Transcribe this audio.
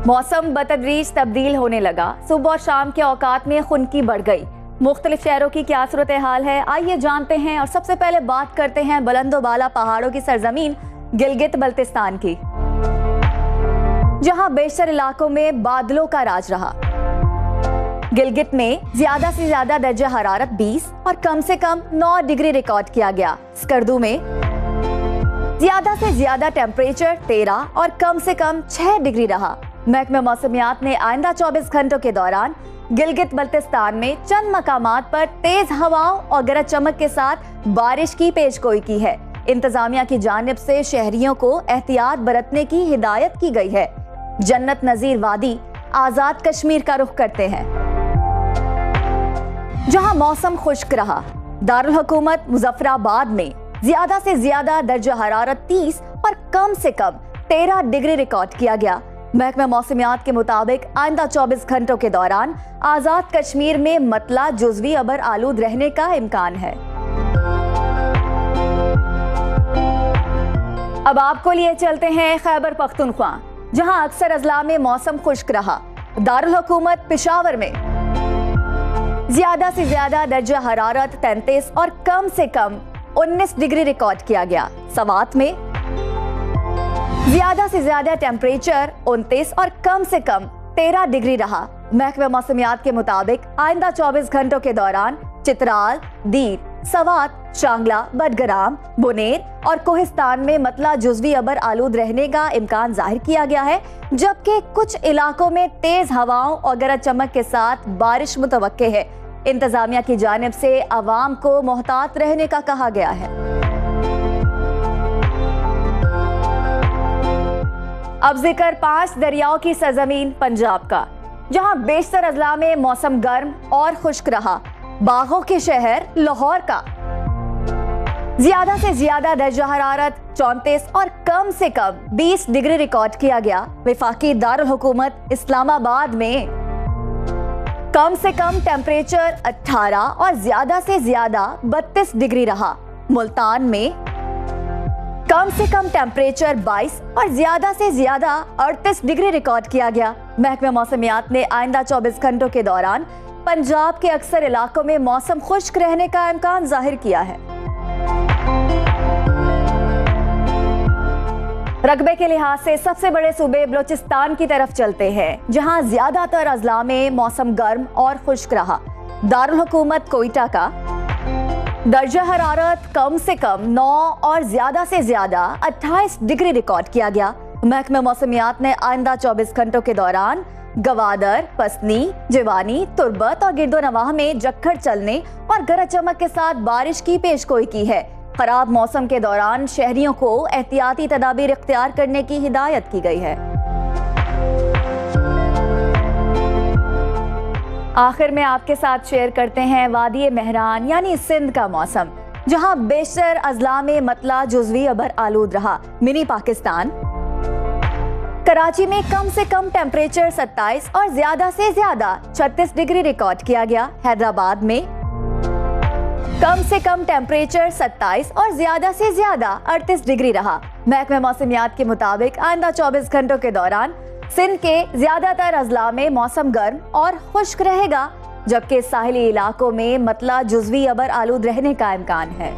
मौसम बतदरीज तब्दील होने लगा। सुबह और शाम के औकात में खुनकी बढ़ गई। मुख्तलिफ शहरों की क्या सूरत हाल है, आइए जानते हैं। और सबसे पहले बात करते हैं बुलंदोबाला पहाड़ों की सरजमीन गिलगित बल्तिस्तान की, जहां बेशतर इलाकों में बादलों का राज रहा। गिलगित में ज्यादा से ज्यादा दर्जा हरारत 20 और कम से कम 9 डिग्री रिकॉर्ड किया गया। स्कर्दू में ज्यादा से ज्यादा टेम्परेचर 13 और कम से कम 6 डिग्री रहा। महकमा मौसमियात ने आइंदा 24 घंटों के दौरान गिलगित बल्तिस्तान में चंद मकामात पर तेज हवाओं और गरज चमक के साथ बारिश की पेशगोई की है। इंतजामिया की जानिब से शहरियों को एहतियात बरतने की हिदायत की गई है। जन्नत नजीर वादी आजाद कश्मीर का रुख करते हैं, जहां मौसम खुश्क रहा। दारुल हुकूमत मुजफ्फराबाद में ज्यादा से ज्यादा दर्जा हरारत 30 और कम से कम 13 डिग्री रिकॉर्ड किया गया। महकमा मौसमियात के मुताबिक आइंदा 24 घंटों के दौरान आजाद कश्मीर में मतला जुज़वी अबर आलूद रहने का इम्कान है। अब आपको लिए चलते हैं खैबर पख्तूनख्वा, जहां अक्सर अजला में मौसम खुश्क रहा। दारुल हुकूमत पेशावर में ज्यादा से ज्यादा दर्जा हरारत 33 और कम से कम 19 डिग्री रिकॉर्ड किया गया। सवात में ज्यादा से ज्यादा टेम्परेचर 29 और कम से कम 13 डिग्री रहा। महकमा मौसमियात के मुताबिक आइंदा 24 घंटों के दौरान चित्राल, दीर, सवात, शांगला, बडगराम, बुनेर और कोहिस्तान में मतला जुज़वी अबर आलूद रहने का इम्कान जाहिर किया गया है, जबकि कुछ इलाकों में तेज हवाओं और गरज चमक के साथ बारिश मुतवक्के है। इंतजामिया की जानिब से अवाम को मोहतात रहने का कहा गया है। अब जिक्र 5 दरियाओं की सरजमीन पंजाब का, जहां बेशतर अजला में मौसम गर्म और खुश्क रहा। बागों के शहर लाहौर का ज्यादा से ज्यादा दर्जा हरारत 34 और कम से कम 20 डिग्री रिकॉर्ड किया गया। वफाकी दारुल हुकूमत इस्लामाबाद में कम से कम टेम्परेचर 18 और ज्यादा से ज्यादा 32 डिग्री रहा। मुल्तान में कम से कम टेम्परेचर 22 और ज्यादा से ज्यादा 38 डिग्री रिकॉर्ड किया गया। महकमा मौसमियात ने आइंदा 24 घंटों के दौरान पंजाब के अक्सर इलाकों में मौसम खुश्क रहने का इम्कान जाहिर किया है। रकबे के लिहाज से सबसे बड़े सूबे बलोचिस्तान की तरफ चलते हैं, जहां ज्यादातर अजला में मौसम गर्म और खुश्क रहा। दारुल हुकूमत कोयटा का दर्जा हरारत कम से कम 9 और ज्यादा से ज्यादा 28 डिग्री रिकॉर्ड किया गया। महकमा मौसमियात ने आइंदा 24 घंटों के दौरान गवादर, पसनी, जिवानी, तुर्बत और गिरदोनवाह में जक्खड़ चलने और गरज चमक के साथ बारिश की पेशगोई की है। खराब मौसम के दौरान शहरियों को एहतियाती तदाबीर इख्तियार करने की हिदायत की गई है। आखिर में आपके साथ शेयर करते हैं वादी मेहरान यानी सिंध का मौसम, जहां बेशतर अजला में मतला जुज़वी अबर आलूद रहा। मिनी पाकिस्तान कराची में कम से कम टेम्परेचर 27 और ज्यादा से ज्यादा 36 डिग्री रिकॉर्ड किया गया। हैदराबाद में कम से कम टेम्परेचर 27 और ज्यादा से ज्यादा 38 डिग्री रहा। महकमा मौसमियात के मुताबिक आइंदा 24 घंटों के दौरान सिंध के ज्यादातर अजला में मौसम गर्म और खुश्क रहेगा, जबकि साहिली इलाकों में मतला जुज़वी अबर आलूद रहने का इम्कान है।